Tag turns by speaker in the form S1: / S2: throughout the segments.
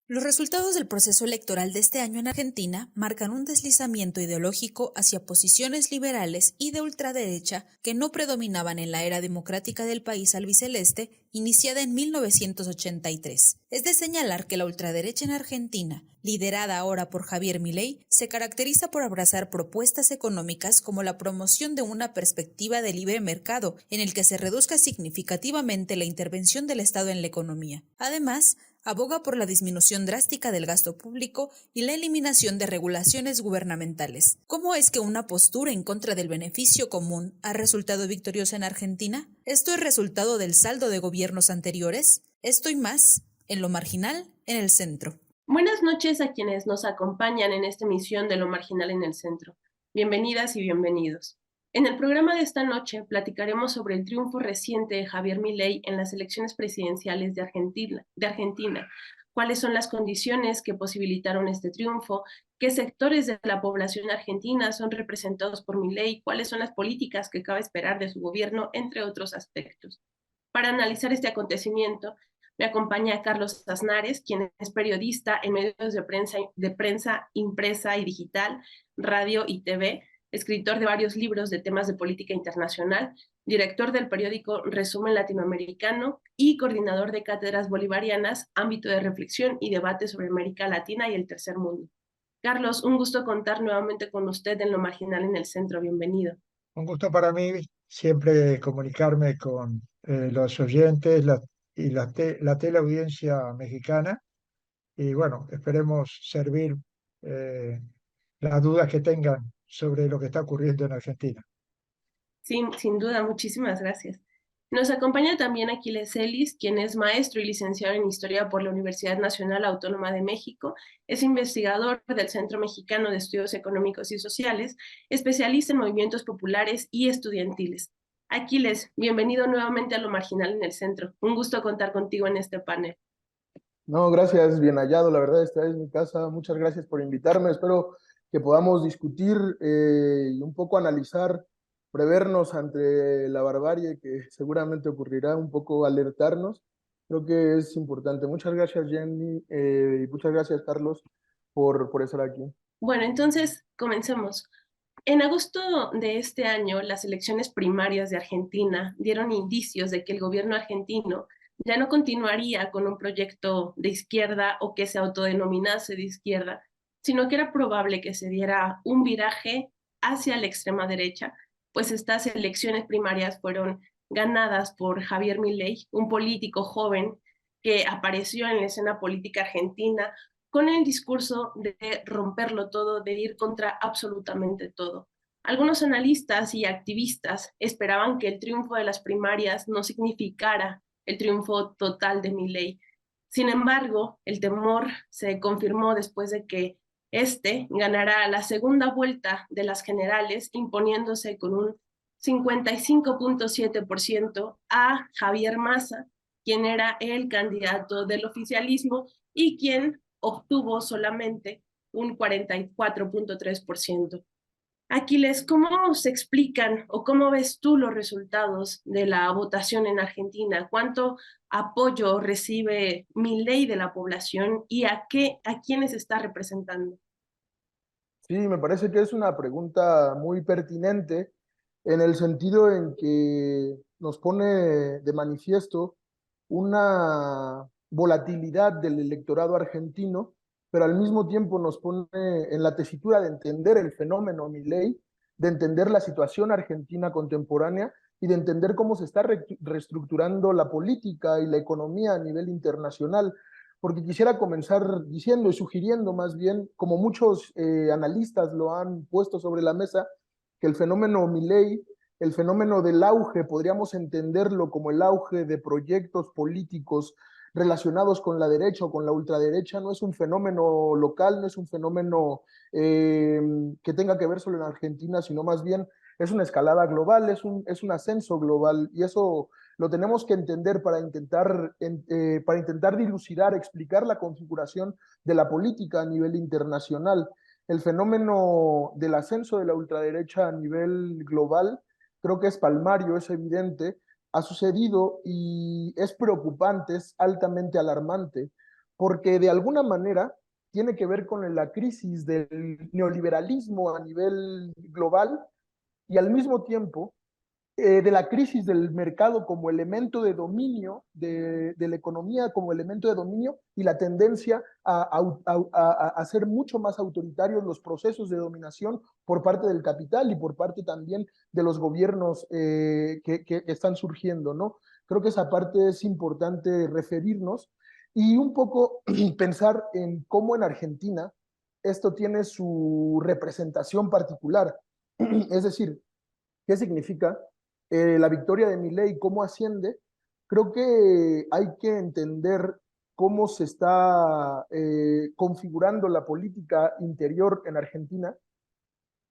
S1: Los resultados del proceso electoral de este año en Argentina marcan un deslizamiento ideológico hacia posiciones liberales y de ultraderecha que no predominaban en la era democrática del país albiceleste, iniciada en 1983. Es de señalar que la ultraderecha en Argentina, liderada ahora por Javier Milei, se caracteriza por abrazar propuestas económicas como la promoción de una perspectiva de libre mercado, en el que se reduzca significativamente la intervención del Estado en la economía. Además, aboga por la disminución drástica del gasto público y la eliminación de regulaciones gubernamentales. ¿Cómo es que una postura en contra del beneficio común ha resultado victoriosa en Argentina? ¿Esto es resultado del saldo de gobiernos anteriores? Esto y más, en Lo Marginal, en el Centro.
S2: Buenas noches a quienes nos acompañan en esta emisión de Lo Marginal en el Centro. Bienvenidas y bienvenidos. En el programa de esta noche platicaremos sobre el triunfo reciente de Javier Milei en las elecciones presidenciales de Argentina, cuáles son las condiciones que posibilitaron este triunfo, qué sectores de la población argentina son representados por Milei, cuáles son las políticas que cabe esperar de su gobierno, entre otros aspectos. Para analizar este acontecimiento, me acompaña Carlos Aznares, quien es periodista en medios de prensa impresa y digital, radio y TV, escritor de varios libros de temas de política internacional, director del periódico Resumen Latinoamericano y coordinador de cátedras bolivarianas, ámbito de reflexión y debate sobre América Latina y el tercer mundo. Carlos, un gusto contar nuevamente con usted en Lo Marginal en el Centro. Bienvenido.
S3: Un gusto para mí siempre comunicarme con los oyentes y la teleaudiencia mexicana. Y bueno, esperemos servir las dudas que tengan sobre lo que está ocurriendo en Argentina.
S2: Sin duda, muchísimas gracias. Nos acompaña también Aquiles Celis, quien es maestro y licenciado en Historia por la Universidad Nacional Autónoma de México, es investigador del Centro Mexicano de Estudios Económicos y Sociales, especialista en movimientos populares y estudiantiles. Aquiles, bienvenido nuevamente a Lo Marginal en el Centro. Un gusto contar contigo en este panel.
S4: No, gracias, bien hallado, la verdad, esta es mi casa. Muchas gracias por invitarme. Espero que podamos discutir y un poco analizar, prevernos ante la barbarie que seguramente ocurrirá, un poco alertarnos. Creo que es importante. Muchas gracias, Jenny, y muchas gracias, Carlos, por estar aquí.
S2: Bueno, entonces comencemos. En agosto de este año, las elecciones primarias de Argentina dieron indicios de que el gobierno argentino ya no continuaría con un proyecto de izquierda o que se autodenominase de izquierda, sino que era probable que se diera un viraje hacia la extrema derecha, pues estas elecciones primarias fueron ganadas por Javier Milei, un político joven que apareció en la escena política argentina con el discurso de romperlo todo, de ir contra absolutamente todo. Algunos analistas y activistas esperaban que el triunfo de las primarias no significara el triunfo total de Milei. Sin embargo, el temor se confirmó después de que este ganará la segunda vuelta de las generales, imponiéndose con un 55.7% a Javier Massa, quien era el candidato del oficialismo y quien obtuvo solamente un 44.3%. Aquiles, ¿cómo se explican o cómo ves tú los resultados de la votación en Argentina? ¿Cuánto apoyo recibe Milei de la población y a quiénes está representando?
S4: Sí, me parece que es una pregunta muy pertinente en el sentido en que nos pone de manifiesto una volatilidad del electorado argentino, pero al mismo tiempo nos pone en la tesitura de entender el fenómeno Milei, de entender la situación argentina contemporánea y de entender cómo se está reestructurando la política y la economía a nivel internacional. Porque quisiera comenzar diciendo y sugiriendo más bien, como muchos analistas lo han puesto sobre la mesa, que el fenómeno Milei, el fenómeno del auge, podríamos entenderlo como el auge de proyectos políticos relacionados con la derecha o con la ultraderecha no es un fenómeno local, no es un fenómeno que tenga que ver solo en Argentina, sino más bien es una escalada global, es un ascenso global, y eso lo tenemos que entender para intentar dilucidar, explicar la configuración de la política a nivel internacional. El fenómeno del ascenso de la ultraderecha a nivel global creo que es palmario, es evidente, ha sucedido y es preocupante, es altamente alarmante, porque de alguna manera tiene que ver con la crisis del neoliberalismo a nivel global y al mismo tiempo de la crisis del mercado como elemento de dominio de la economía, como elemento de dominio y la tendencia a ser mucho más autoritarios los procesos de dominación por parte del capital y por parte también de los gobiernos que están surgiendo, ¿no? Creo que esa parte es importante referirnos y un poco pensar en cómo en Argentina esto tiene su representación particular. Es decir, ¿qué significa la victoria de Milei? ¿Cómo asciende? Creo que hay que entender cómo se está configurando la política interior en Argentina.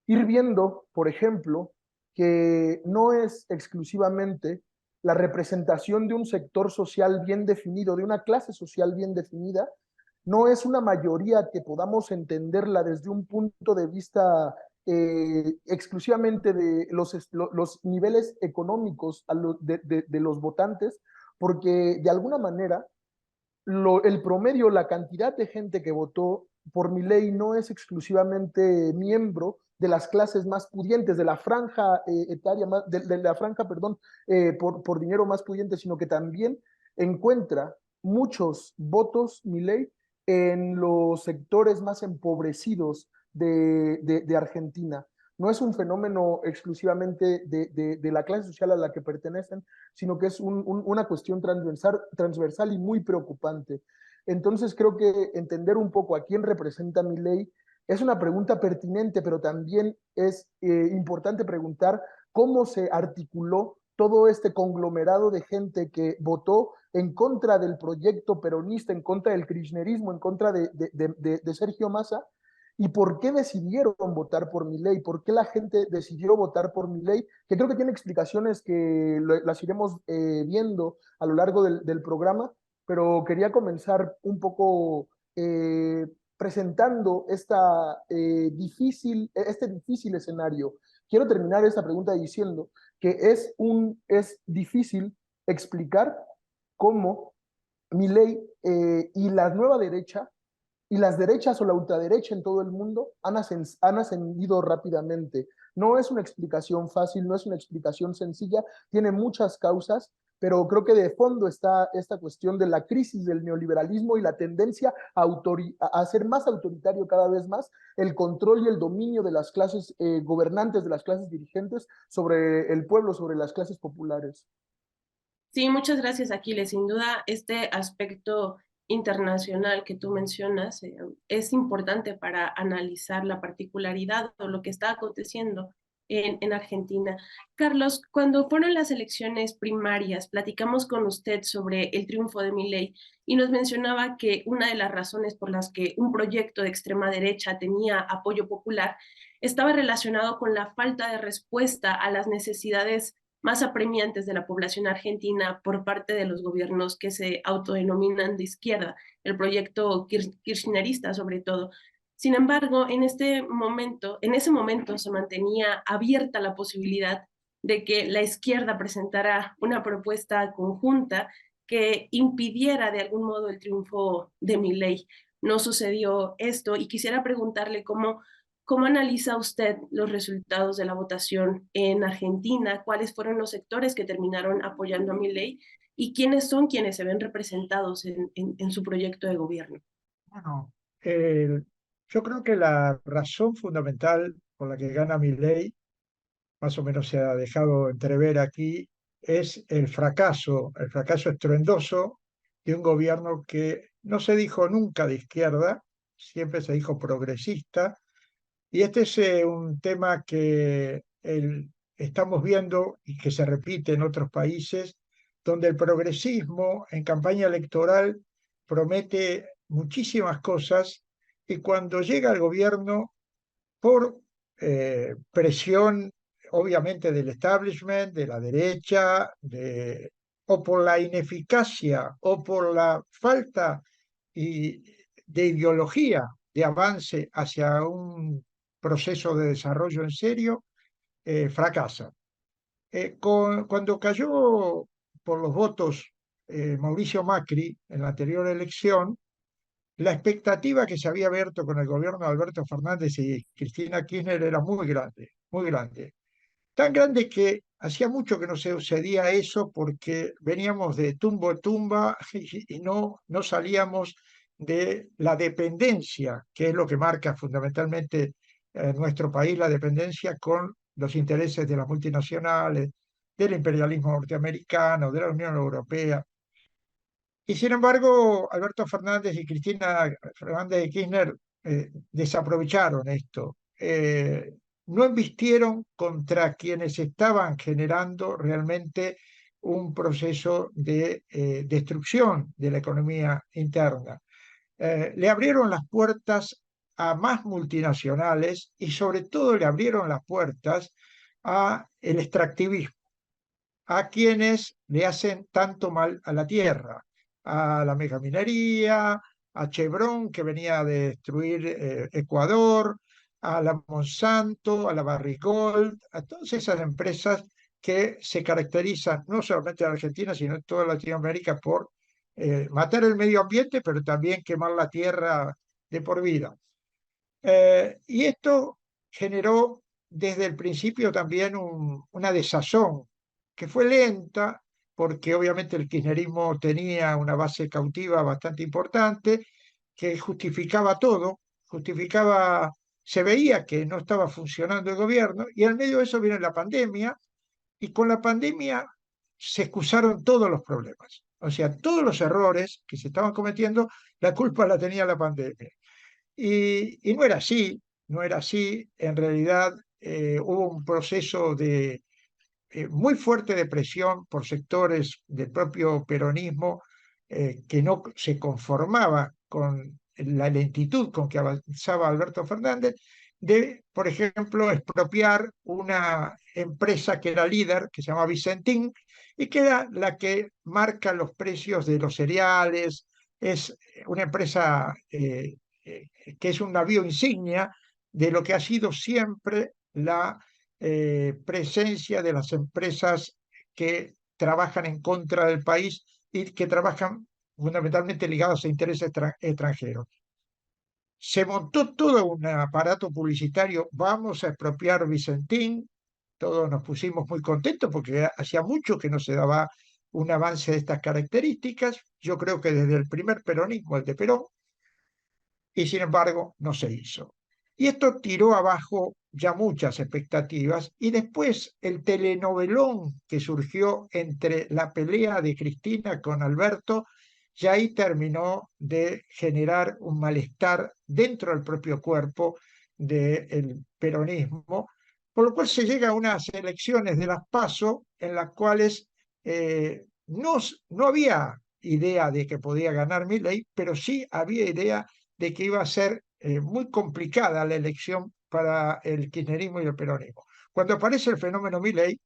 S4: Ir viendo, por ejemplo, que no es exclusivamente la representación de un sector social bien definido, de una clase social bien definida, no es una mayoría que podamos entenderla desde un punto de vista exclusivamente de los niveles económicos de los votantes, porque de alguna manera el promedio, la cantidad de gente que votó por Milei no es exclusivamente miembro de las clases más pudientes, de la franja etaria, de la franja, perdón, por dinero más pudiente, sino que también encuentra muchos votos Milei en los sectores más empobrecidos de Argentina. No es un fenómeno exclusivamente de la clase social a la que pertenecen, sino que es una cuestión transversal y muy preocupante. Entonces creo que entender un poco a quién representa Milei es una pregunta pertinente, pero también es importante preguntar cómo se articuló todo este conglomerado de gente que votó en contra del proyecto peronista, en contra del kirchnerismo, en contra de Sergio Massa, y por qué decidieron votar por Milei, por qué la gente decidió votar por Milei, que creo que tiene explicaciones que las iremos viendo a lo largo del programa, pero quería comenzar un poco presentando este difícil escenario. Quiero terminar esta pregunta diciendo que es difícil explicar cómo Milei y la nueva derecha y las derechas o la ultraderecha en todo el mundo han ascendido rápidamente. No es una explicación fácil, no es una explicación sencilla, tiene muchas causas, pero creo que de fondo está esta cuestión de la crisis del neoliberalismo y la tendencia a ser más autoritario cada vez más, el control y el dominio de las clases gobernantes, de las clases dirigentes sobre el pueblo, sobre las clases populares.
S2: Sí, muchas gracias, Aquiles. Sin duda, este aspecto internacional que tú mencionas es importante para analizar la particularidad o lo que está aconteciendo en Argentina. Carlos, cuando fueron las elecciones primarias, platicamos con usted sobre el triunfo de Milei y nos mencionaba que una de las razones por las que un proyecto de extrema derecha tenía apoyo popular estaba relacionado con la falta de respuesta a las necesidades más apremiantes de la población argentina por parte de los gobiernos que se autodenominan de izquierda, el proyecto kirchnerista sobre todo. Sin embargo, en ese momento se mantenía abierta la posibilidad de que la izquierda presentara una propuesta conjunta que impidiera de algún modo el triunfo de Milei. No sucedió esto y quisiera preguntarle ¿cómo analiza usted los resultados de la votación en Argentina? ¿Cuáles fueron los sectores que terminaron apoyando a Milei? ¿Y quiénes son quienes se ven representados en su proyecto de gobierno?
S3: Bueno, yo creo que la razón fundamental por la que gana Milei, más o menos se ha dejado entrever aquí, es el fracaso estruendoso de un gobierno que no se dijo nunca de izquierda, siempre se dijo progresista. Y este es un tema que estamos viendo y que se repite en otros países, donde el progresismo en campaña electoral promete muchísimas cosas y cuando llega al gobierno, por presión obviamente del establishment, de la derecha, o por la ineficacia o por la falta de ideología de avance hacia un proceso de desarrollo en serio, fracasa. Cuando cayó por los votos Mauricio Macri en la anterior elección, la expectativa que se había abierto con el gobierno de Alberto Fernández y Cristina Kirchner era muy grande, muy grande. Tan grande que hacía mucho que no se sucedía eso porque veníamos de tumbo a tumba y no salíamos de la dependencia, que es lo que marca fundamentalmente nuestro país, la dependencia con los intereses de las multinacionales, del imperialismo norteamericano, de la Unión Europea. Y sin embargo, Alberto Fernández y Cristina Fernández de Kirchner desaprovecharon esto. No embistieron contra quienes estaban generando realmente un proceso de destrucción de la economía interna. Le abrieron las puertas a más multinacionales y sobre todo le abrieron las puertas a el extractivismo, a quienes le hacen tanto mal a la tierra, a la megaminería, a Chevron, que venía a destruir Ecuador, a la Monsanto, a la Barrick Gold, a todas esas empresas que se caracterizan no solamente en Argentina, sino en toda Latinoamérica por matar el medio ambiente, pero también quemar la tierra de por vida. Y esto generó desde el principio también una desazón que fue lenta, porque obviamente el kirchnerismo tenía una base cautiva bastante importante, que justificaba todo, se veía que no estaba funcionando el gobierno, y en medio de eso viene la pandemia, y con la pandemia se excusaron todos los problemas. O sea, todos los errores que se estaban cometiendo, la culpa la tenía la pandemia. Y no era así, no era así. En realidad hubo un proceso muy fuerte de presión por sectores del propio peronismo que no se conformaba con la lentitud con que avanzaba Alberto Fernández, de, por ejemplo, expropiar una empresa que era líder, que se llama Vicentín, y que era la que marca los precios de los cereales. Es una empresa que es un navío insignia de lo que ha sido siempre la presencia de las empresas que trabajan en contra del país y que trabajan fundamentalmente ligados a intereses extranjeros. Se montó todo un aparato publicitario, vamos a expropiar Vicentín, todos nos pusimos muy contentos porque hacía mucho que no se daba un avance de estas características, yo creo que desde el primer peronismo, el de Perón, y sin embargo no se hizo. Y esto tiró abajo ya muchas expectativas y después el telenovelón que surgió entre la pelea de Cristina con Alberto, ya ahí terminó de generar un malestar dentro del propio cuerpo del peronismo, por lo cual se llega a unas elecciones de las PASO en las cuales no había idea de que podía ganar Milei, pero sí había idea de que iba a ser muy complicada la elección para el kirchnerismo y el peronismo. Cuando aparece el fenómeno Milei,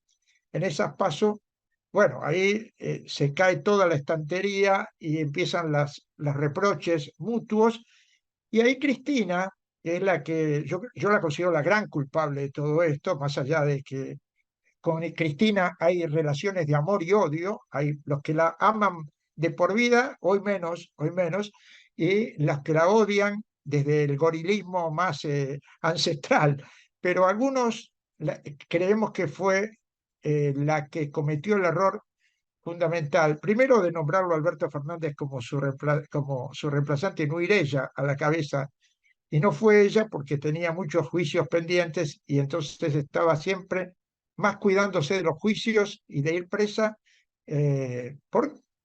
S3: en esas PASO, bueno, ahí se cae toda la estantería y empiezan las reproches mutuos, y ahí Cristina, que es la que yo la considero la gran culpable de todo esto, más allá de que con Cristina hay relaciones de amor y odio, hay los que la aman de por vida, hoy menos, y las que la odian desde el gorilismo más ancestral. Pero algunos creemos que fue la que cometió el error fundamental, primero de nombrarlo a Alberto Fernández como su reemplazante y no ir ella a la cabeza, y no fue ella porque tenía muchos juicios pendientes y entonces estaba siempre más cuidándose de los juicios y de ir presa,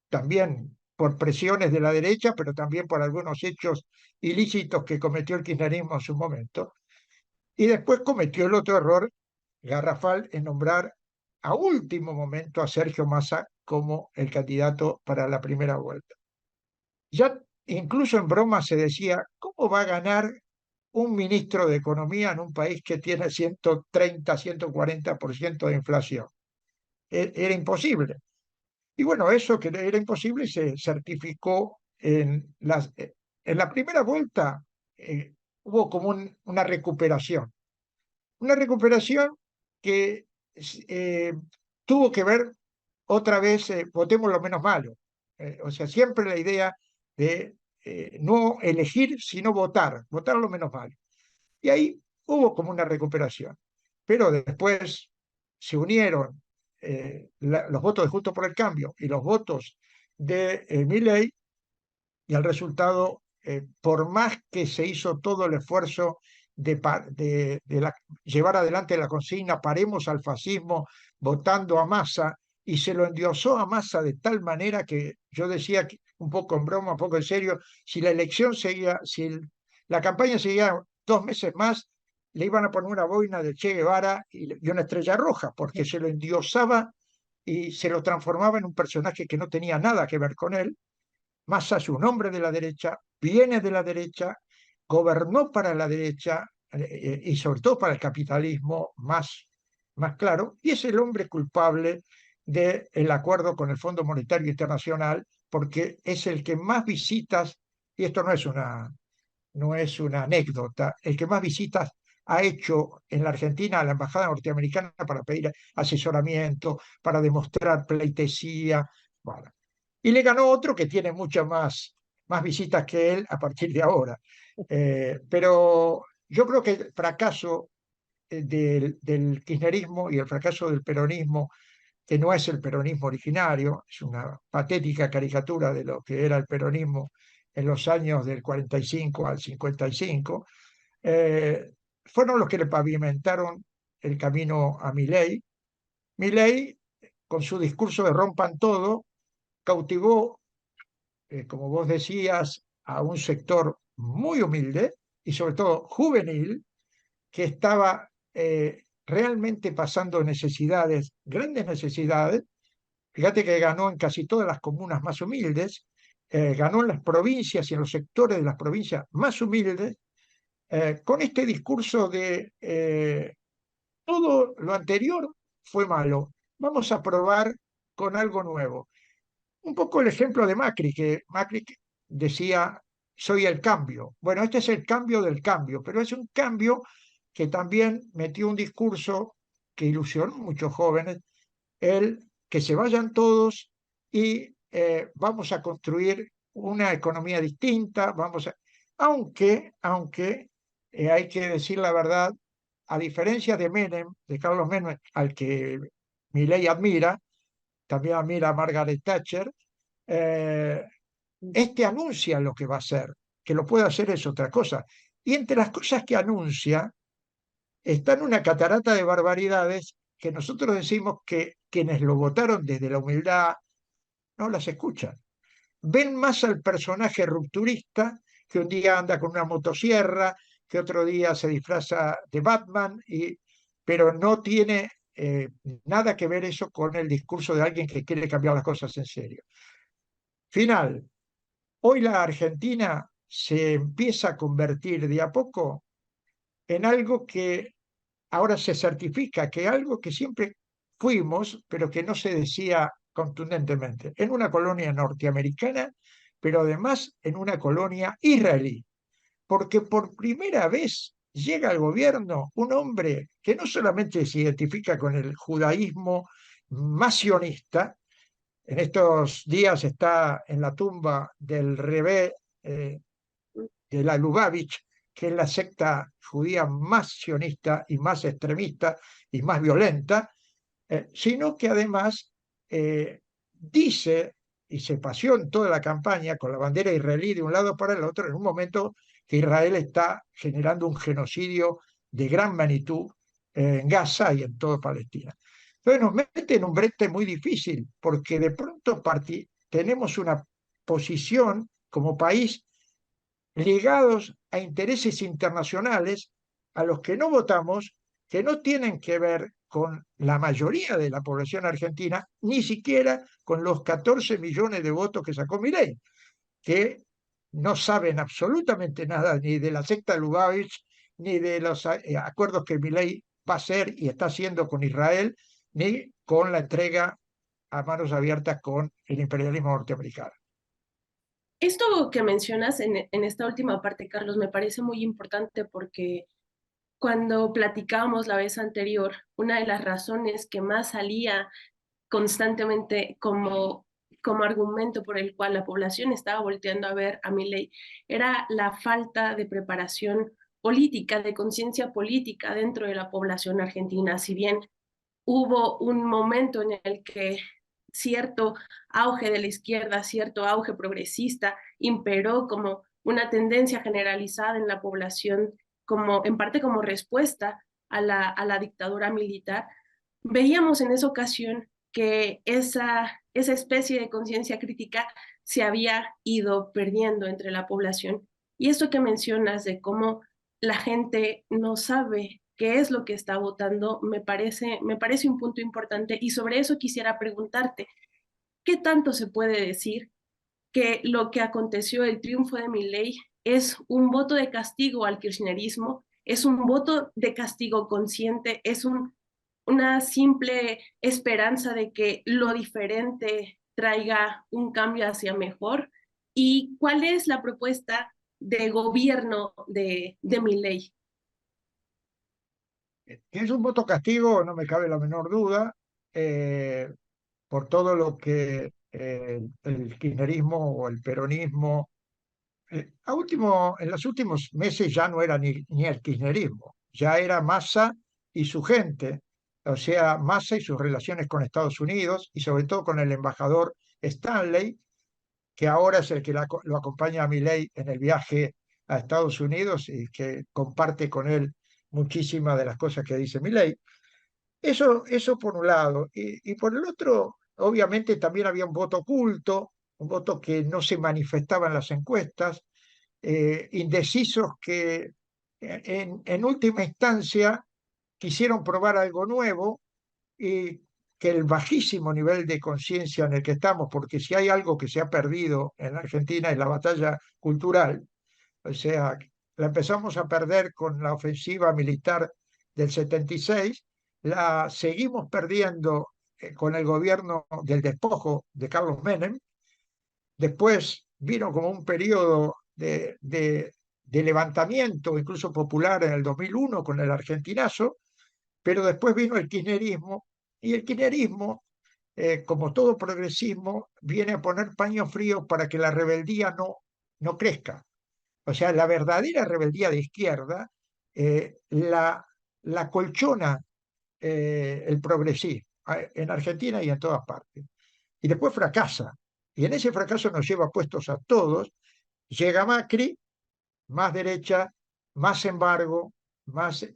S3: también por presiones de la derecha, pero también por algunos hechos ilícitos que cometió el kirchnerismo en su momento. Y después cometió el otro error garrafal en nombrar a último momento a Sergio Massa como el candidato para la primera vuelta. Ya incluso en broma se decía, ¿cómo va a ganar un ministro de Economía en un país que tiene 130, 140% de inflación? Era imposible. Y bueno, eso que era imposible se certificó en la primera vuelta. Hubo como una recuperación. Una recuperación que eh, tuvo que ver otra vez, votemos lo menos malo. O sea, siempre la idea de no elegir, sino votar, votar lo menos malo. Y ahí hubo como una recuperación. Pero después se unieron los votos de Justo por el Cambio y los votos de Milei, y el resultado, por más que se hizo todo el esfuerzo de llevar adelante la consigna paremos al fascismo votando a Massa, y se lo endiosó a Massa de tal manera que yo decía, un poco en broma, un poco en serio, si la elección seguía, la campaña seguía 2 meses más, le iban a poner una boina de Che Guevara y una estrella roja, porque se lo endiosaba y se lo transformaba en un personaje que no tenía nada que ver con él. Massa es un hombre de la derecha, viene de la derecha, gobernó para la derecha y sobre todo para el capitalismo más claro, y es el hombre culpable del acuerdo con el Fondo Monetario Internacional, porque es el que más visitas, y esto no es una anécdota, el que más visitas ha hecho en la Argentina a la Embajada Norteamericana para pedir asesoramiento, para demostrar pleitesía. Bueno, y le ganó otro que tiene muchas más visitas que él a partir de ahora. Pero yo creo que el fracaso del kirchnerismo y el fracaso del peronismo, que no es el peronismo originario, es una patética caricatura de lo que era el peronismo en los años del 45 al 55, fueron los que le pavimentaron el camino a Milei. Milei, con su discurso de rompan todo, cautivó, como vos decías, a un sector muy humilde y sobre todo juvenil, que estaba realmente pasando necesidades, grandes necesidades. Fíjate que ganó en casi todas las comunas más humildes, ganó en las provincias y en los sectores de las provincias más humildes, con este discurso de todo lo anterior fue malo, vamos a probar con algo nuevo. Un poco el ejemplo de Macri, que Macri decía, soy el cambio. Bueno, este es el cambio del cambio, pero es un cambio que también metió un discurso que ilusionó a muchos jóvenes, el que se vayan todos y vamos a construir una economía distinta, aunque hay que decir la verdad, a diferencia de Menem, de Carlos Menem, al que Milei admira, también admira a Margaret Thatcher. eh, este anuncia lo que va a hacer, que lo puede hacer es otra cosa. Y entre las cosas que anuncia están una catarata de barbaridades que nosotros decimos que quienes lo votaron desde la humildad no las escuchan. Ven más al personaje rupturista, que un día anda con una motosierra, que otro día se disfraza de Batman, pero no tiene nada que ver eso con el discurso de alguien que quiere cambiar las cosas en serio. Final. Hoy la Argentina se empieza a convertir de a poco en algo que ahora se certifica, que algo que siempre fuimos, pero que no se decía contundentemente, en una colonia norteamericana, pero además en una colonia israelí, porque por primera vez llega al gobierno un hombre que no solamente se identifica con el judaísmo más sionista. En estos días está en la tumba del Rebé de la Lubavitch, que es la secta judía más sionista y más extremista y más violenta, sino que además dice y se paseó en toda la campaña con la bandera israelí de un lado para el otro, en un momento que Israel está generando un genocidio de gran magnitud en Gaza y en toda Palestina. Entonces nos mete en un brete muy difícil, porque de pronto tenemos una posición como país ligados a intereses internacionales a los que no votamos, que no tienen que ver con la mayoría de la población argentina, ni siquiera con los 14 millones de votos que sacó Milei, que no saben absolutamente nada ni de la secta Lubavitch, ni de los acuerdos que Milei va a hacer y está haciendo con Israel, ni con la entrega a manos abiertas con el imperialismo norteamericano.
S2: Esto que mencionas en esta última parte, Carlos, me parece muy importante porque cuando platicábamos la vez anterior, una de las razones que más salía constantemente como argumento por el cual la población estaba volteando a ver a Milei era la falta de preparación política, de conciencia política dentro de la población argentina. Si bien hubo un momento en el que cierto auge de la izquierda, cierto auge progresista imperó como una tendencia generalizada en la población, como en parte como respuesta a la dictadura militar, veíamos en esa ocasión que esa especie de conciencia crítica se había ido perdiendo entre la población. Y esto que mencionas de cómo la gente no sabe qué es lo que está votando, me parece un punto importante y sobre eso quisiera preguntarte, ¿qué tanto se puede decir que lo que aconteció, el triunfo de Milei, es un voto de castigo al kirchnerismo, es un voto de castigo consciente, es una simple esperanza de que lo diferente traiga un cambio hacia mejor? ¿Y cuál es la propuesta de gobierno de Milei?
S3: Que es un voto castigo, no me cabe la menor duda, eh, por todo lo que el kirchnerismo o el peronismo, en los últimos meses ya no era ni el kirchnerismo, ya era Massa y su gente, o sea, Massa y sus relaciones con Estados Unidos y sobre todo con el embajador Stanley, que ahora es el que lo acompaña a Milei en el viaje a Estados Unidos y que comparte con él muchísimas de las cosas que dice Milei. Eso por un lado. Y por el otro, obviamente también había un voto oculto, un voto que no se manifestaba en las encuestas, indecisos que en última instancia quisieron probar algo nuevo y que el bajísimo nivel de conciencia en el que estamos, porque si hay algo que se ha perdido en la Argentina es la batalla cultural, o sea, la empezamos a perder con la ofensiva militar del 76, la seguimos perdiendo con el gobierno del despojo de Carlos Menem, después vino como un periodo de levantamiento, incluso popular en el 2001 con el argentinazo, pero después vino el kirchnerismo, y el kirchnerismo, como todo progresismo, viene a poner paños fríos para que la rebeldía no crezca. O sea, la verdadera rebeldía de izquierda la colchona el progresismo en Argentina y en todas partes. Y después fracasa. Y en ese fracaso nos lleva puestos a todos. Llega Macri, más derecha, más embargo, más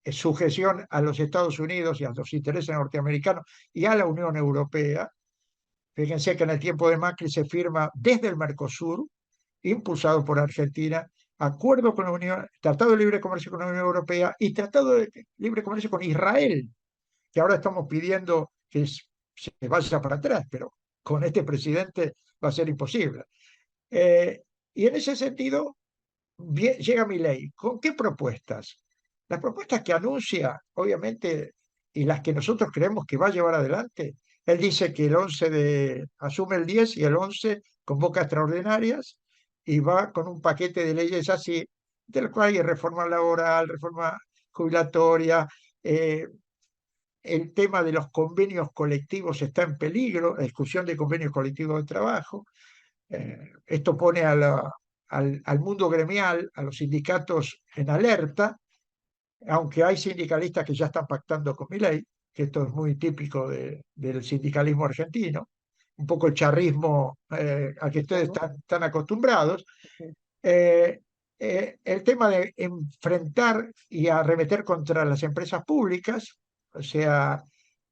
S3: sujeción a los Estados Unidos y a los intereses norteamericanos y a la Unión Europea. Fíjense que en el tiempo de Macri se firma desde el Mercosur, impulsado por Argentina, acuerdo con la Unión, Tratado de Libre Comercio con la Unión Europea y Tratado de Libre Comercio con Israel, que ahora estamos pidiendo que se vaya para atrás, pero con este presidente va a ser imposible. Y en ese sentido, llega Milei. ¿Con qué propuestas? Las propuestas que anuncia, obviamente, y las que nosotros creemos que va a llevar adelante. Él dice que asume el 10 y el 11 convoca extraordinarias y va con un paquete de leyes así, del cual hay reforma laboral, reforma jubilatoria, el tema de los convenios colectivos está en peligro, la discusión de convenios colectivos de trabajo. Esto pone al mundo gremial, a los sindicatos en alerta, aunque hay sindicalistas que ya están pactando con Milei, que esto es muy típico del sindicalismo argentino, un poco el charrismo al que ustedes están acostumbrados. El tema de enfrentar y arremeter contra las empresas públicas, o sea,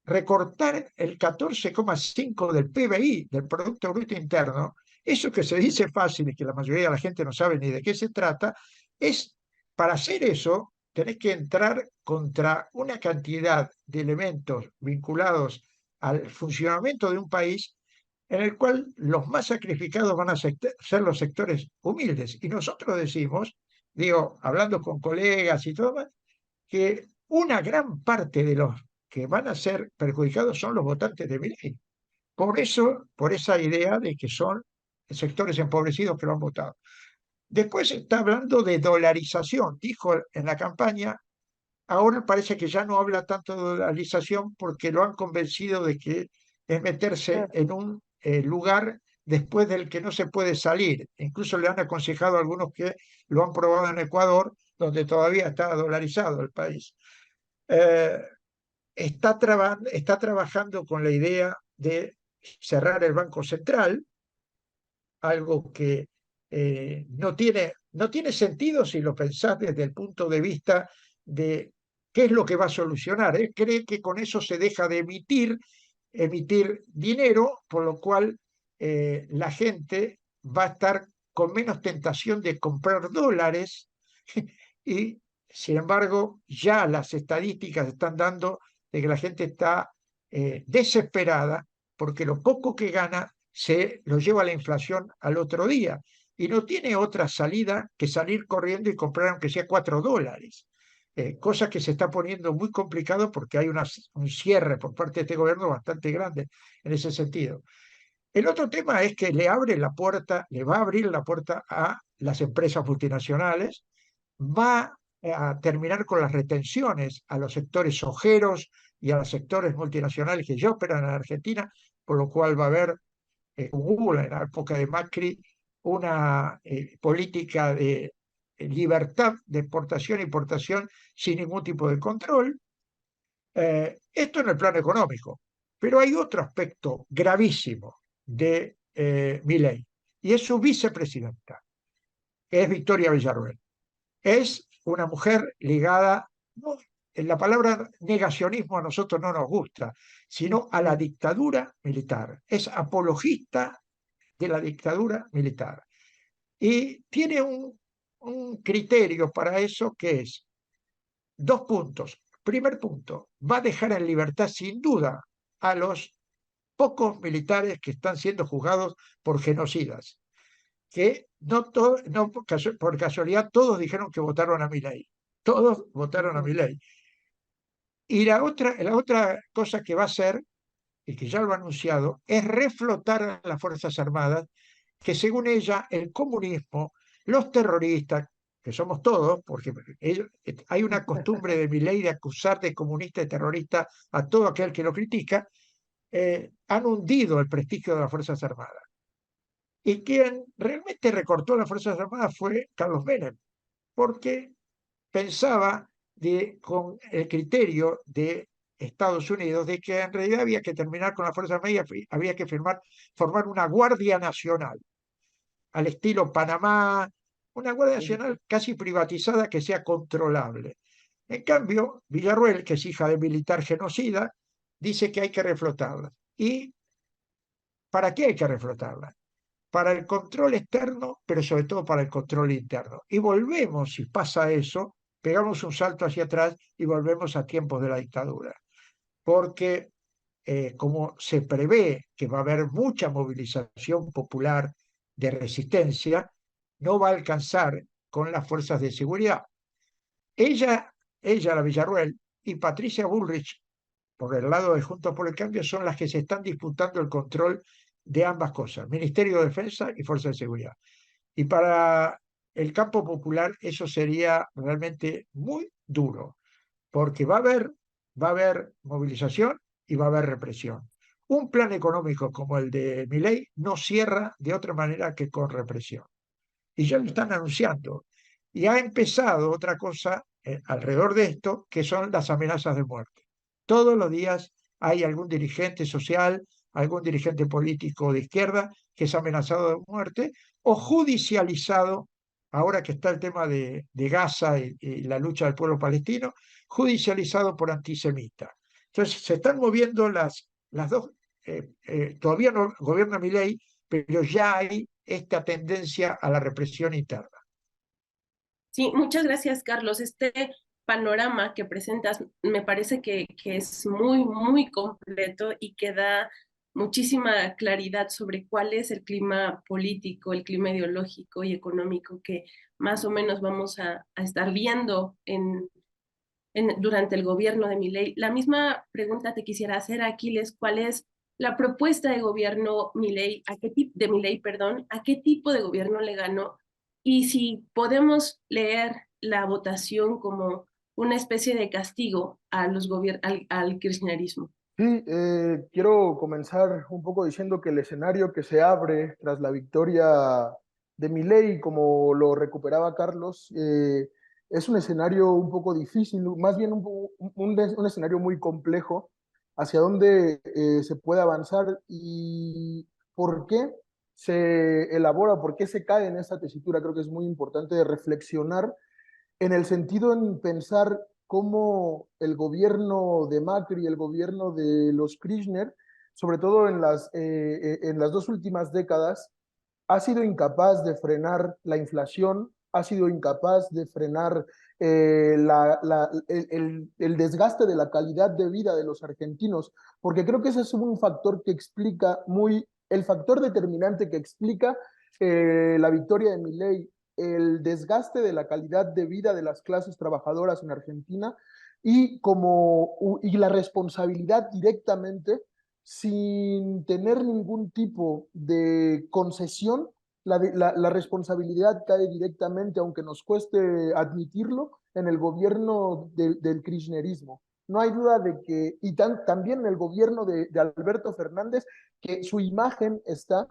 S3: recortar el 14,5 del PBI, del Producto Bruto Interno, eso que se dice fácil y que la mayoría de la gente no sabe ni de qué se trata, para hacer eso tenés que entrar contra una cantidad de elementos vinculados al funcionamiento de un país en el cual los más sacrificados van a ser los sectores humildes. Y nosotros decimos, digo, hablando con colegas y todo, que una gran parte de los que van a ser perjudicados son los votantes de Milei. Por eso, por esa idea de que son sectores empobrecidos que lo han votado. Después se está hablando de dolarización. Dijo en la campaña, ahora parece que ya no habla tanto de dolarización porque lo han convencido de que es meterse en un lugar después del que no se puede salir. Incluso le han aconsejado a algunos que lo han probado en Ecuador, donde todavía está dolarizado el país. Eh, está trabajando con la idea de cerrar el Banco Central, algo que no tiene sentido si lo pensás desde el punto de vista de qué es lo que va a solucionar. Él cree que con eso se deja de emitir dinero, por lo cual la gente va a estar con menos tentación de comprar dólares y, sin embargo, ya las estadísticas están dando de que la gente está desesperada porque lo poco que gana se lo lleva la inflación al otro día y no tiene otra salida que salir corriendo y comprar aunque sea $4. Cosa que se está poniendo muy complicado porque hay un cierre por parte de este gobierno bastante grande en ese sentido. El otro tema es que le va a abrir la puerta a las empresas multinacionales, va a terminar con las retenciones a los sectores ojeros y a los sectores multinacionales que ya operan en Argentina, por lo cual va a haber, como hubo en la época de Macri, una política de libertad de exportación e importación sin ningún tipo de control. Esto en el plano económico, pero hay otro aspecto gravísimo de Milei, y es su vicepresidenta, que es Victoria Villarruel. Es una mujer ligada, no, en la palabra negacionismo a nosotros no nos gusta, sino a la dictadura militar. Es apologista de la dictadura militar. Y tiene un criterio para eso que es 2 puntos. Primer punto, va a dejar en libertad sin duda a los pocos militares que están siendo juzgados por genocidas, que no por casualidad todos dijeron que votaron a Milei. Todos votaron a Milei. Y la otra cosa que va a hacer, y que ya lo ha anunciado, es reflotar a las Fuerzas Armadas, que según ella, el comunismo, los terroristas, que somos todos, porque hay una costumbre de Milei de acusar de comunista y terrorista a todo aquel que lo critica, han hundido el prestigio de las Fuerzas Armadas. Y quien realmente recortó las Fuerzas Armadas fue Carlos Menem, porque pensaba con el criterio de Estados Unidos de que en realidad había que terminar con las Fuerzas Armadas, había que formar una Guardia Nacional, al estilo Panamá, una Guardia Nacional casi privatizada que sea controlable. En cambio, Villarruel, que es hija de militar genocida, dice que hay que reflotarla. ¿Y para qué hay que reflotarla? Para el control externo, pero sobre todo para el control interno. Y volvemos, si pasa eso, pegamos un salto hacia atrás y volvemos a tiempos de la dictadura. Porque como se prevé que va a haber mucha movilización popular de resistencia, no va a alcanzar con las fuerzas de seguridad. Ella, la Villarruel, y Patricia Bullrich, por el lado de Juntos por el Cambio, son las que se están disputando el control de ambas cosas, Ministerio de Defensa y Fuerza de Seguridad. Y para el campo popular eso sería realmente muy duro, porque va a haber movilización y va a haber represión. Un plan económico como el de Milei no cierra de otra manera que con represión. Y ya lo están anunciando. Y ha empezado otra cosa alrededor de esto, que son las amenazas de muerte. Todos los días hay algún dirigente social, algún dirigente político de izquierda que es amenazado de muerte o judicializado, ahora que está el tema de Gaza y la lucha del pueblo palestino, judicializado por antisemita. Entonces se están moviendo las dos, todavía no gobierna Milei, pero ya hay esta tendencia a la represión interna.
S2: Sí, muchas gracias, Carlos. panorama que presentas me parece que es muy, muy completo y que da muchísima claridad sobre cuál es el clima político, el clima ideológico y económico que más o menos vamos a estar viendo durante el gobierno de Milei. La misma pregunta te quisiera hacer, Aquiles, ¿cuál es la propuesta de gobierno Milei, de Milei, perdón, a qué tipo de gobierno le ganó? Y si podemos leer la votación como una especie de castigo a al kirchnerismo.
S4: Sí, quiero comenzar un poco diciendo que el escenario que se abre tras la victoria de Milei, como lo recuperaba Carlos, es un escenario un poco difícil, más bien un escenario muy complejo hacia dónde se puede avanzar y por qué se elabora, por qué se cae en esta tesitura. Creo que es muy importante reflexionar en el sentido en pensar cómo el gobierno de Macri y el gobierno de los Kirchner, sobre todo en las dos últimas décadas, ha sido incapaz de frenar la inflación, ha sido incapaz de frenar el desgaste de la calidad de vida de los argentinos, porque creo que ese es un factor que explica el factor determinante que explica la victoria de Milei, el desgaste de la calidad de vida de las clases trabajadoras en Argentina y la responsabilidad directamente sin tener ningún tipo de concesión, la responsabilidad cae directamente, aunque nos cueste admitirlo, en el gobierno del kirchnerismo. No hay duda de que, también en el gobierno de Alberto Fernández, que su imagen está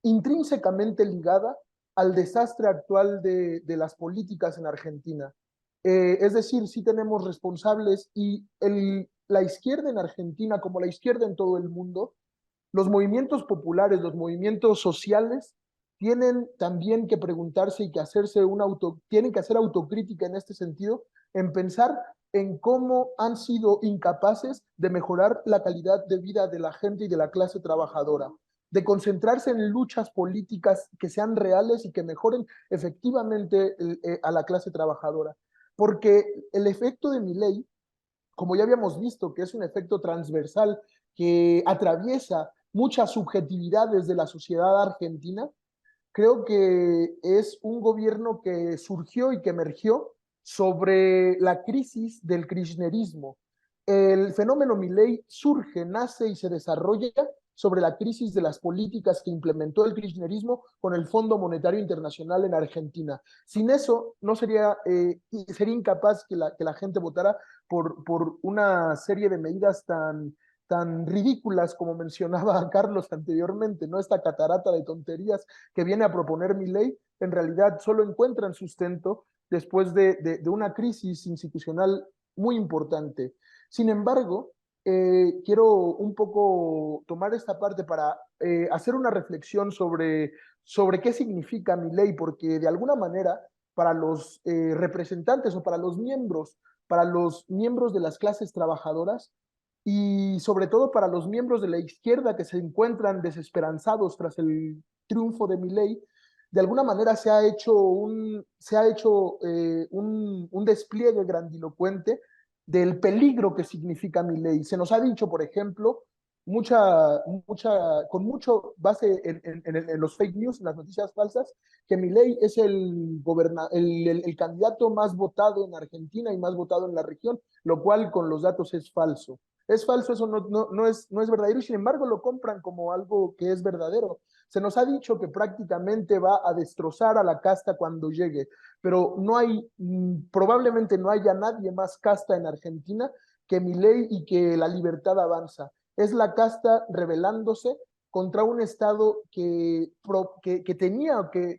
S4: intrínsecamente ligada al desastre actual de las políticas en Argentina. Es decir, sí tenemos responsables y la izquierda en Argentina, como la izquierda en todo el mundo, los movimientos populares, los movimientos sociales, tienen también que preguntarse y que tienen que hacer autocrítica en este sentido, en pensar en cómo han sido incapaces de mejorar la calidad de vida de la gente y de la clase trabajadora, de concentrarse en luchas políticas que sean reales y que mejoren efectivamente a la clase trabajadora. Porque el efecto de Milei, como ya habíamos visto, que es un efecto transversal que atraviesa muchas subjetividades de la sociedad argentina, creo que es un gobierno que surgió y que emergió sobre la crisis del kirchnerismo. El fenómeno Milei surge, nace y se desarrolla sobre la crisis de las políticas que implementó el kirchnerismo con el Fondo Monetario Internacional en Argentina. Sin eso, no sería incapaz que la gente votara por una serie de medidas tan ridículas como mencionaba Carlos anteriormente, ¿no? Esta catarata de tonterías que viene a proponer Milei, en realidad solo encuentran sustento después de una crisis institucional muy importante. Sin embargo, quiero un poco tomar esta parte para hacer una reflexión sobre qué significa Milei, porque de alguna manera para los representantes o para los miembros de las clases trabajadoras, y sobre todo para los miembros de la izquierda que se encuentran desesperanzados tras el triunfo de Milei, de alguna manera se ha hecho un despliegue grandilocuente del peligro que significa Milei. Se nos ha dicho, por ejemplo, con mucho base en los fake news, en las noticias falsas, que Milei es el candidato más votado en Argentina y más votado en la región, lo cual con los datos es falso. Es falso, eso no es verdadero y sin embargo lo compran como algo que es verdadero. Se nos ha dicho que prácticamente va a destrozar a la casta cuando llegue, pero probablemente no haya nadie más casta en Argentina que Milei y que La Libertad Avanza. Es la casta rebelándose contra un Estado que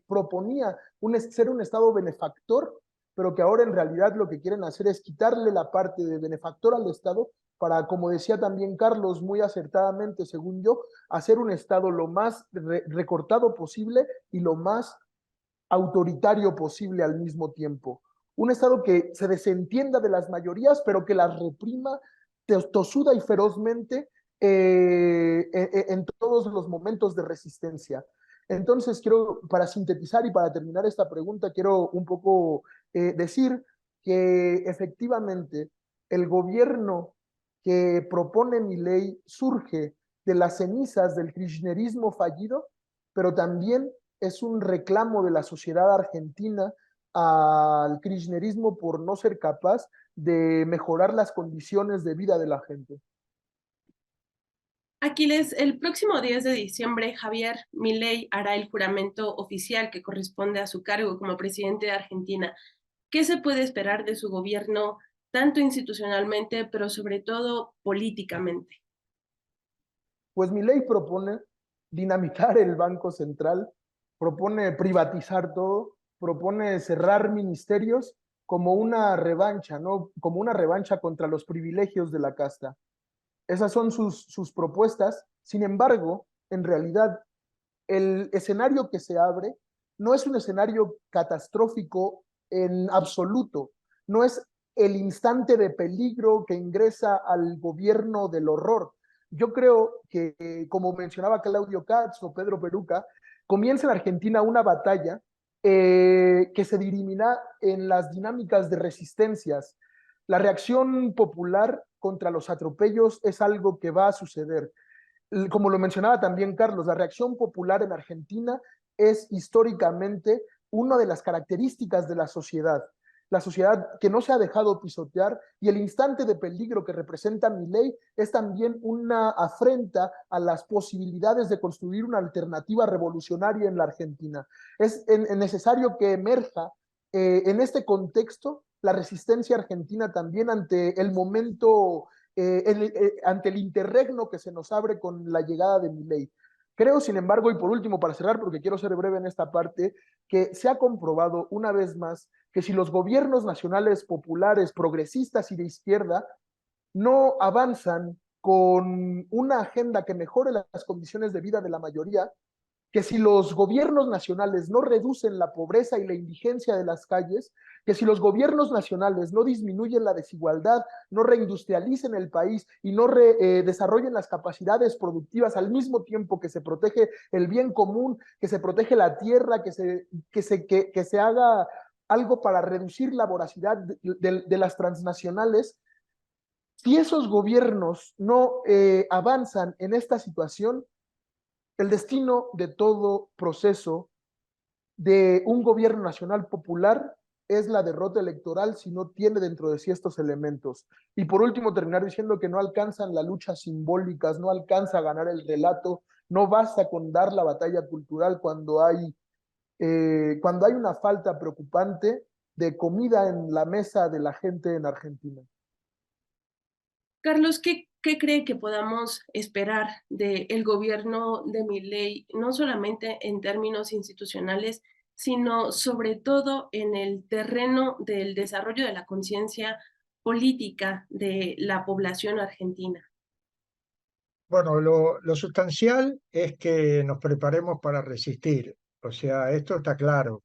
S4: proponía ser un Estado benefactor, pero que ahora en realidad lo que quieren hacer es quitarle la parte de benefactor al Estado para, como decía también Carlos muy acertadamente, según yo, hacer un Estado lo más recortado posible y lo más autoritario posible al mismo tiempo. Un Estado que se desentienda de las mayorías, pero que las reprima tosuda y ferozmente en todos los momentos de resistencia. Entonces, para sintetizar y para terminar esta pregunta, quiero un poco decir que efectivamente el gobierno que propone Milei surge de las cenizas del kirchnerismo fallido, pero también es un reclamo de la sociedad argentina al kirchnerismo por no ser capaz de mejorar las condiciones de vida de la gente.
S2: Aquiles, el próximo 10 de diciembre, Javier Milei hará el juramento oficial que corresponde a su cargo como presidente de Argentina. ¿Qué se puede esperar de su gobierno, tanto institucionalmente, pero sobre todo políticamente?
S4: Pues Milei propone dinamitar el Banco Central, propone privatizar todo, propone cerrar ministerios como una revancha, ¿no? Como una revancha contra los privilegios de la casta. Esas son sus propuestas. Sin embargo, en realidad, el escenario que se abre no es un escenario catastrófico en absoluto, no es el instante de peligro que ingresa al gobierno del horror. Yo creo que, como mencionaba Claudio Katz o Pedro Peruca, comienza en Argentina una batalla que se dirimirá en las dinámicas de resistencias. La reacción popular contra los atropellos es algo que va a suceder. Como lo mencionaba también Carlos, la reacción popular en Argentina es históricamente una de las características de la sociedad que no se ha dejado pisotear, y el instante de peligro que representa Milei es también una afrenta a las posibilidades de construir una alternativa revolucionaria en la Argentina. Es necesario que emerja en este contexto la resistencia argentina también ante el momento ante el interregno que se nos abre con la llegada de Milei. Creo, sin embargo, y por último, para cerrar, porque quiero ser breve en esta parte, que se ha comprobado una vez más que si los gobiernos nacionales populares, progresistas y de izquierda no avanzan con una agenda que mejore las condiciones de vida de la mayoría, que si los gobiernos nacionales no reducen la pobreza y la indigencia de las calles, que si los gobiernos nacionales no disminuyen la desigualdad, no reindustrialicen el país y no desarrollen las capacidades productivas al mismo tiempo que se protege el bien común, que se protege la tierra, que se haga algo para reducir la voracidad de las transnacionales, si esos gobiernos no avanzan en esta situación, el destino de todo proceso de un gobierno nacional popular es la derrota electoral si no tiene dentro de sí estos elementos. Y por último, terminar diciendo que no alcanzan las luchas simbólicas, no alcanza a ganar el relato, no basta con dar la batalla cultural cuando hay una falta preocupante de comida en la mesa de la gente en Argentina.
S2: Carlos, ¿qué cree que podamos esperar del gobierno de Milei, no solamente en términos institucionales, sino sobre todo en el terreno del desarrollo de la conciencia política de la población argentina?
S3: Bueno, lo sustancial es que nos preparemos para resistir. O sea, esto está claro.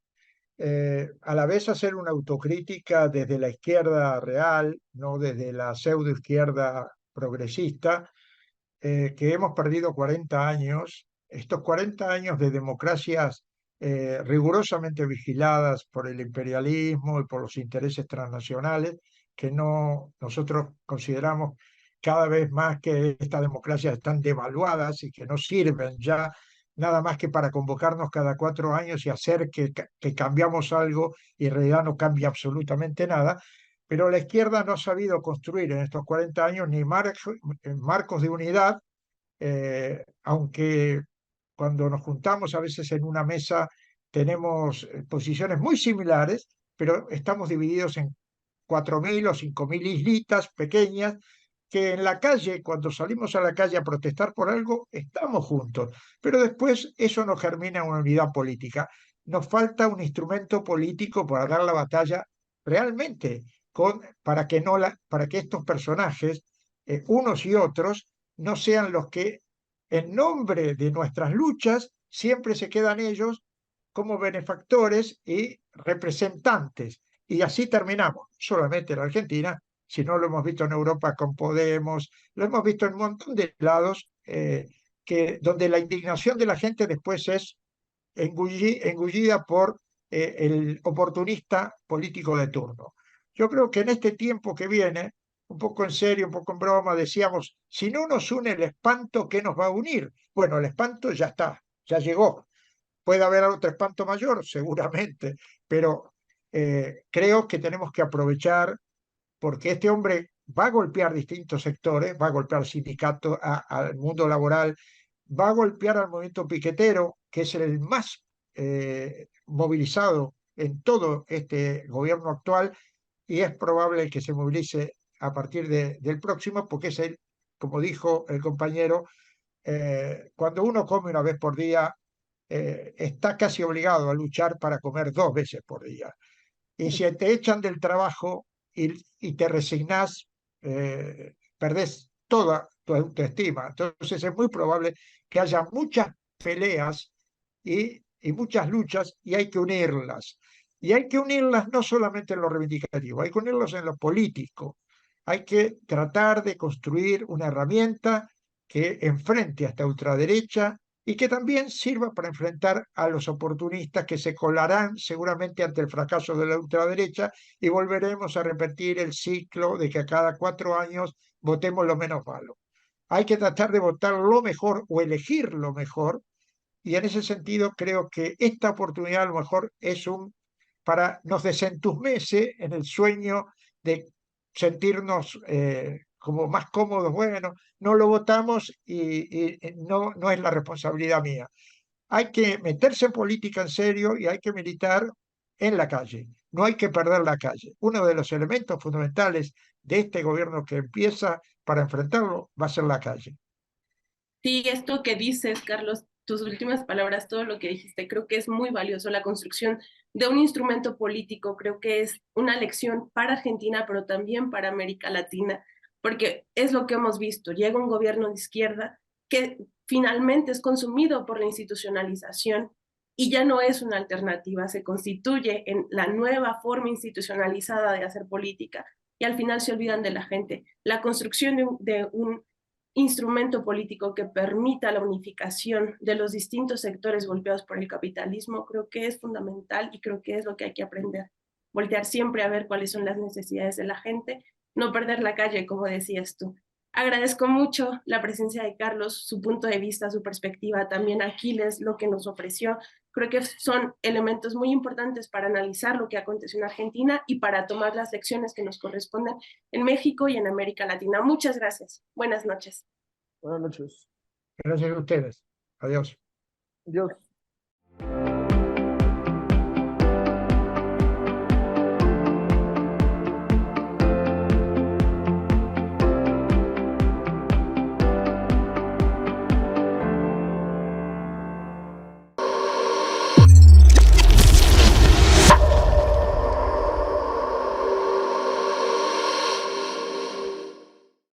S3: A la vez hacer una autocrítica desde la izquierda real, no desde la pseudo izquierda progresista, que hemos perdido 40 años, estos 40 años de democracias rigurosamente vigiladas por el imperialismo y por los intereses transnacionales, que no, nosotros consideramos cada vez más que estas democracias están devaluadas y que no sirven ya nada más que para convocarnos cada 4 años y hacer que cambiamos algo y en realidad no cambia absolutamente nada. Pero la izquierda no ha sabido construir en estos 40 años ni marcos de unidad, aunque cuando nos juntamos a veces en una mesa tenemos posiciones muy similares, pero estamos divididos en 4.000 o 5.000 islitas pequeñas que en la calle, cuando salimos a la calle a protestar por algo, estamos juntos, pero después eso no germina una unidad política. Nos falta un instrumento político para dar la batalla realmente, para que estos personajes, unos y otros, no sean los que, en nombre de nuestras luchas, siempre se quedan ellos como benefactores y representantes. Y así terminamos, solamente en Argentina, si no lo hemos visto en Europa con Podemos, lo hemos visto en un montón de lados, donde la indignación de la gente después es engullida por el oportunista político de turno. yo creo que en este tiempo que viene, un poco en serio, un poco en broma, decíamos, si no nos une el espanto, ¿qué nos va a unir? Bueno, el espanto ya está, ya llegó. Puede haber otro espanto mayor, seguramente, pero creo que tenemos que aprovechar porque este hombre va a golpear distintos sectores, va a golpear sindicatos, al mundo laboral, va a golpear al movimiento piquetero, que es el más movilizado en todo este gobierno actual, y es probable que se movilice a partir del próximo, porque es el, como dijo el compañero, cuando uno come una vez por día, está casi obligado a luchar para comer 2 veces por día. Y si te echan del trabajo y te resignás, perdés toda tu autoestima. Entonces es muy probable que haya muchas peleas y muchas luchas y hay que unirlas. Y hay que unirlas no solamente en lo reivindicativo, hay que unirlas en lo político. Hay que tratar de construir una herramienta que enfrente a esta ultraderecha y que también sirva para enfrentar a los oportunistas que se colarán seguramente ante el fracaso de la ultraderecha y volveremos a repetir el ciclo de que a cada 4 años votemos lo menos malo. Hay que tratar de votar lo mejor o elegir lo mejor y en ese sentido creo que esta oportunidad a lo mejor es para nos desentusmece en el sueño de sentirnos como más cómodos. Bueno, no lo votamos y no es la responsabilidad mía. Hay que meterse en política en serio y hay que militar en la calle. No hay que perder la calle. Uno de los elementos fundamentales de este gobierno que empieza para enfrentarlo va a ser la calle.
S2: Sí, esto que dices, Carlos, tus últimas palabras, todo lo que dijiste, creo que es muy valioso. La construcción de un instrumento político, creo que es una lección para Argentina, pero también para América Latina, porque es lo que hemos visto. Llega un gobierno de izquierda que finalmente es consumido por la institucionalización y ya no es una alternativa, se constituye en la nueva forma institucionalizada de hacer política y al final se olvidan de la gente. La construcción de un instrumento político que permita la unificación de los distintos sectores golpeados por el capitalismo, creo que es fundamental y creo que es lo que hay que aprender. Voltear siempre a ver cuáles son las necesidades de la gente, no perder la calle, como decías tú. Agradezco mucho la presencia de Carlos, su punto de vista, su perspectiva, también Aquiles, lo que nos ofreció. Creo que son elementos muy importantes para analizar lo que aconteció en Argentina y para tomar las lecciones que nos corresponden en México y en América Latina. Muchas gracias. Buenas noches.
S4: Buenas noches.
S3: Gracias a ustedes. Adiós.
S4: Adiós.